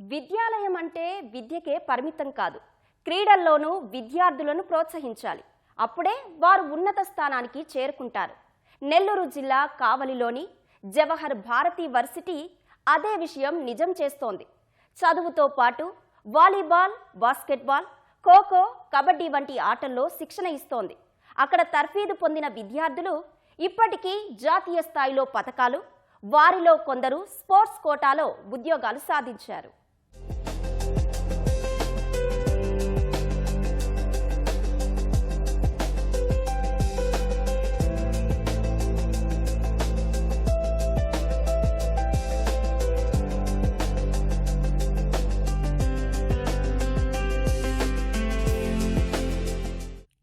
విద్యాలయం అంటే విద్యకే పరిమితం కాదు. క్రీడల్లోనూ విద్యార్థులను ప్రోత్సహించాలి. అప్పుడే వారు ఉన్నత స్థానానికి చేరుకుంటారు. నెల్లూరు జిల్లా కావలిలోని జవహర్ భారతి వర్సిటీ అదే విషయం నిజం చేస్తోంది. చదువుతో పాటు వాలీబాల్, బాస్కెట్బాల్, ఖోఖో, కబడ్డీ వంటి ఆటల్లో శిక్షణ ఇస్తోంది. అక్కడ తర్ఫీదు పొందిన విద్యార్థులు ఇప్పటికీ జాతీయ స్థాయిలో పతకాలు, వారిలో కొందరు స్పోర్ట్స్ కోటాలో ఉద్యోగాలు సాధించారు.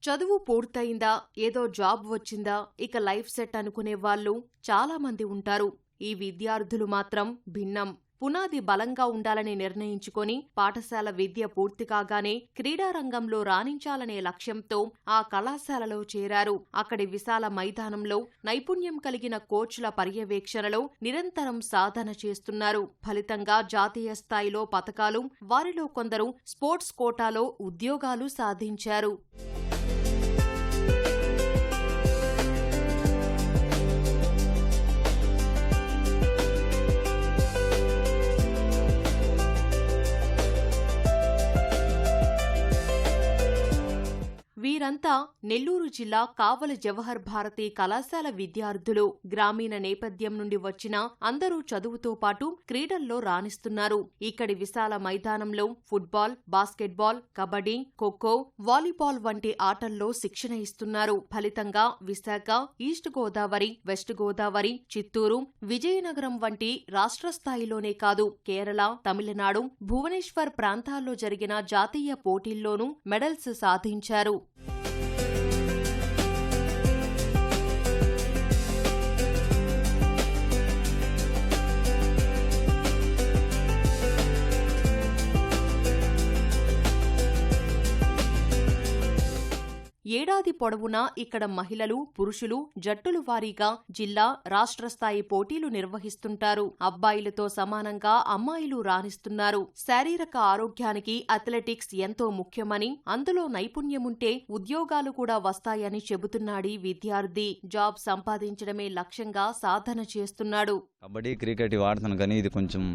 చదువు పూర్తయిందా, ఏదో జాబ్ వచ్చిందా, ఇక లైఫ్ సెట్ అనుకునే వాళ్ళు చాలా మంది ఉంటారు. ఈ విద్యార్థులు మాత్రం భిన్నం. పునాది బలంగా ఉండాలని నిర్ణయించుకొని పాఠశాల విద్య పూర్తి కాగానే క్రీడారంగంలో రాణించాలనే లక్ష్యంతో ఆ కళాశాలలో చేరారు. అక్కడి విశాల మైదానంలో నైపుణ్యం కలిగిన కోచ్ల పర్యవేక్షణలో నిరంతరం సాధన చేస్తున్నారు. ఫలితంగా జాతీయ స్థాయిలో పతకాలు, వారిలో కొందరు స్పోర్ట్స్ కోటాలో ఉద్యోగాలు సాధించారు. వీరంతా నెల్లూరు జిల్లా కావలి జవహర్ భారతి కళాశాల విద్యార్థులు. గ్రామీణ నేపథ్యం నుండి వచ్చిన అందరూ చదువుతో పాటు క్రీడల్లో రాణిస్తున్నారు. ఇక్కడి విశాల మైదానంలో football, basketball, kabaddi, kho kho, volleyball వంటి ఆటల్లో శిక్షణ ఇస్తున్నారు. ఫలితంగా విశాఖ, ఈస్ట్ గోదావరి, వెస్ట్ గోదావరి, చిత్తూరు, విజయనగరం వంటి రాష్ట్ర స్థాయిలోనే కాదు, కేరళ, తమిళనాడు, భువనేశ్వర్ ప్రాంతాల్లో జరిగిన జాతీయ పోటీల్లోనూ మెడల్స్ సాధించారు. ఏడాది పొడవునా ఇక్కడ మహిళలు, పురుషులు జట్టులు వారీగా జిల్లా, రాష్ట్ర స్థాయి పోటీలు నిర్వహిస్తుంటారు. అబ్బాయిలతో సమానంగా అమ్మాయిలు రాణిస్తున్నారు. శారీరక ఆరోగ్యానికి అథ్లెటిక్స్ ఎంతో ముఖ్యమని, అందులో నైపుణ్యముంటే ఉద్యోగాలు కూడా వస్తాయని చెబుతున్నాడీ విద్యార్థి. జాబ్ సంపాదించడమే లక్ష్యంగా సాధన చేస్తున్నాడు. కబడ్డీ, క్రికెట్ ఆడుతాను కానీ ఇది కొంచెం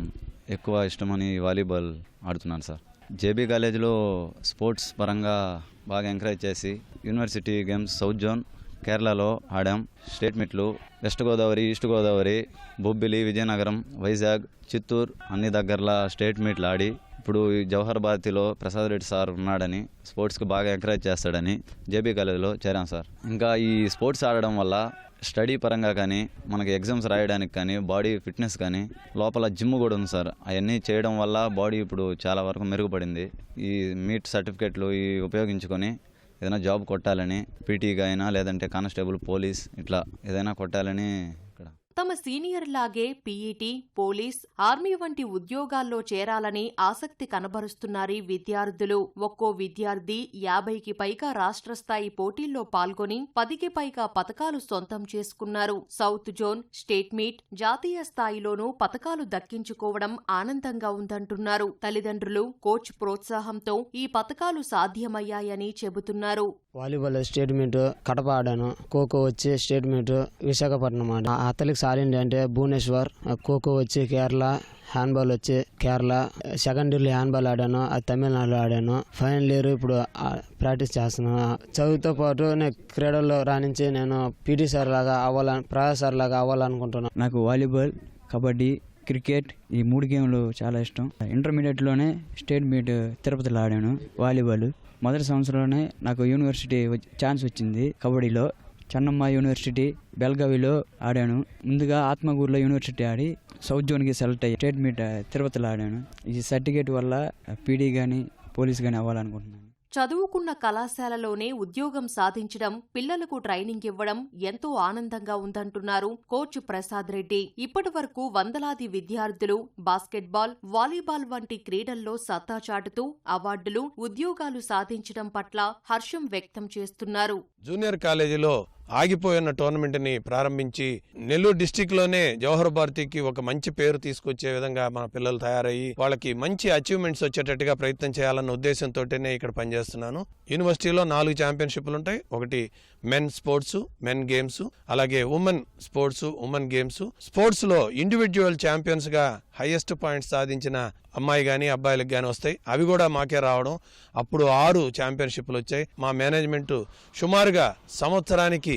ఎక్కువ ఇష్టమని వాలీబాల్ ఆడుతున్నాను సార్. జేబీ కాలేజీలో స్పోర్ట్స్ పరంగా బాగా ఎంకరేజ్ చేసి యూనివర్సిటీ గేమ్స్ సౌత్ జోన్ కేరళలో ఆడాం. స్టేట్ మీట్లు వెస్ట్ గోదావరి, ఈస్ట్ గోదావరి, బొబ్బిలి, విజయనగరం, వైజాగ్, చిత్తూరు అన్ని దగ్గరలో స్టేట్ మీట్లు ఆడి ఇప్పుడు జవహర్ భారతిలో ప్రసాద్ రెడ్డి సార్ ఉన్నాడని, స్పోర్ట్స్కి బాగా ఎంకరేజ్ చేస్తాడని జేబీ కాలేజీలో చేరాం సార్. ఇంకా ఈ స్పోర్ట్స్ ఆడడం వల్ల స్టడీ పరంగా కానీ, మనకి ఎగ్జామ్స్ రాయడానికి కానీ, బాడీ ఫిట్నెస్ కానీ, లోపల జిమ్ కూడా ఉంది సార్. అవన్నీ చేయడం వల్ల బాడీ ఇప్పుడు చాలా వరకు మెరుగుపడింది. ఈ మీట్ సర్టిఫికెట్లు ఉపయోగించుకొని ఏదైనా జాబ్ కొట్టాలని, పీటీగా అయినా లేదంటే కానిస్టేబుల్, పోలీస్ ఇట్లా ఏదైనా కొట్టాలని తమ సీనియర్లాగే పీఈటీ, పోలీస్, ఆర్మీ వంటి ఉద్యోగాల్లో చేరాలని ఆసక్తి కనబరుస్తున్నారీ విద్యార్థులు. ఒక్కో విద్యార్థి 50కి పైగా రాష్ట్ర స్థాయి పోటీల్లో పాల్గొని 10కి పైగా పతకాలు సొంతం చేసుకున్నారు. సౌత్ జోన్, స్టేట్ మీట్, జాతీయ స్థాయిలోనూ పతకాలు దక్కించుకోవడం ఆనందంగా ఉందంటున్నారు. తల్లిదండ్రులు, కోచ్ ప్రోత్సాహంతో ఈ పతకాలు సాధ్యమయ్యాయని చెబుతున్నారు. వాలీబాల్ స్టేట్ మీట్ కడప ఆడాను. ఖోఖో వచ్చి స్టేట్ మీట్ విశాఖపట్నం ఆడాను. అథ్లెటిక్స్ ఆల్ ఇండియా అంటే భువనేశ్వర్, ఖోఖో వచ్చి కేరళ, హ్యాండ్బాల్ వచ్చి కేరళ, సెకండ్ ఇయర్లో హ్యాండ్బాల్ ఆడాను, అది తమిళనాడులో ఆడాను. ఫైనల్ ఇయర్ ఇప్పుడు ప్రాక్టీస్ చేస్తున్నాను. చదువుతో పాటు నేను క్రీడల్లో రాణించి నేను పీటీ సార్ లాగా ప్రయాస్ సార్ లాగా అవ్వాలనుకుంటున్నాను. నాకు వాలీబాల్, కబడ్డీ, క్రికెట్ ఈ 3 గేమ్లు చాలా ఇష్టం. ఇంటర్మీడియట్లోనే స్టేట్ మీట్ తిరుపతిలో ఆడాను వాలీబాల్. మొదటి సంవత్సరంలోనే నాకు యూనివర్సిటీ ఛాన్స్ వచ్చింది. కబడ్డీలో చెన్నమ్మ యూనివర్సిటీ, బెల్గావిలో ఆడాను. ముందుగా ఆత్మగూరులో యూనివర్సిటీ ఆడి సౌత్ జోన్కి సెలెక్ట్ అయ్యి స్టేట్ మీట్ తిరుపతిలో ఆడాను. ఈ సర్టిఫికేట్ వల్ల పీడీ కానీ పోలీస్ కానీ అవ్వాలనుకుంటున్నాను. చదువుకున్న కళాశాలలోనే ఉద్యోగం సాధించడం, పిల్లలకు ట్రైనింగ్ ఇవ్వడం ఎంతో ఆనందంగా ఉందంటున్నారు కోచ్ ప్రసాద్ రెడ్డి. ఇప్పటి వరకు వందలాది విద్యార్థులు బాస్కెట్బాల్, వాలీబాల్ వంటి క్రీడల్లో సత్తా చాటుతూ అవార్డులు, ఉద్యోగాలు సాధించడం పట్ల హర్షం వ్యక్తం చేస్తున్నారు. జూనియర్ కాలేజీలో ఆగిపోయిన టోర్నమెంట్ని ప్రారంభించి నెల్లూరు డిస్టిక్లోనే జవహర్ భారతికి ఒక మంచి పేరు తీసుకొచ్చే విధంగా మన పిల్లలు తయారయ్యి వాళ్ళకి మంచి అచీవ్మెంట్స్ వచ్చేటట్టుగా ప్రయత్నం చేయాలన్న ఉద్దేశంతోనే ఇక్కడ పనిచేస్తున్నాను. యూనివర్సిటీలో 4 ఛాంపియన్షిప్లు ఉంటాయి. ఒకటి మెన్ స్పోర్ట్స్, మెన్ గేమ్స్, అలాగే ఉమెన్ స్పోర్ట్స్, ఉమెన్ గేమ్స్. స్పోర్ట్స్లో ఇండివిజువల్ ఛాంపియన్స్గా హైయెస్ట్ పాయింట్స్ సాధించిన అమ్మాయి కానీ అబ్బాయిలకు కానీ వస్తాయి. అవి కూడా మాకే రావడం. అప్పుడు 6 ఛాంపియన్షిప్లు వచ్చాయి. మా మేనేజ్మెంటు సుమారుగా సంవత్సరానికి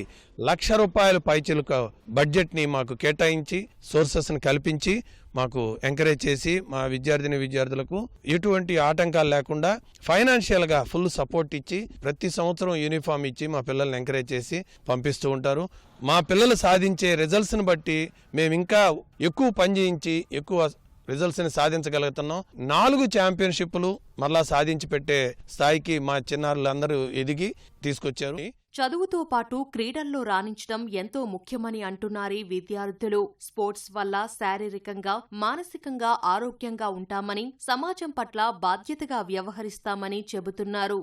₹1,00,000 పైచిలుక బడ్జెట్ని మాకు కేటాయించి సోర్సెస్ని కల్పించి మాకు ఎంకరేజ్ చేసి మా విద్యార్థులకు ఎటువంటి ఆటంకాలు లేకుండా ఫైనాన్షియల్గా ఫుల్ సపోర్ట్ ఇచ్చి ప్రతి సంవత్సరం యూనిఫామ్ ఇచ్చి మా పిల్లల్ని ఎంకరేజ్ చేసి పంపిస్తూ ఉంటారు. మా పిల్లలు సాధించే రిజల్ట్స్ని బట్టి మేము ఇంకా ఎక్కువ పని చేయించి ఎక్కువ రిజల్ట్స్ని సాధించగలుగుతున్నాం. 4 ఛాంపియన్షిప్లు మరలా సాధించి పెట్టే స్థాయికి మా చిన్నారులందరూ ఎదిగి తీసుకొచ్చారు. చదువుతో పాటు క్రీడల్లో రాణించడం ఎంతో ముఖ్యమని అంటున్నారీ విద్యార్థులు. స్పోర్ట్స్ వల్ల శారీరకంగా, మానసికంగా ఆరోగ్యంగా ఉంటామని, సమాజం పట్ల బాధ్యతగా వ్యవహరిస్తామని చెబుతున్నారు.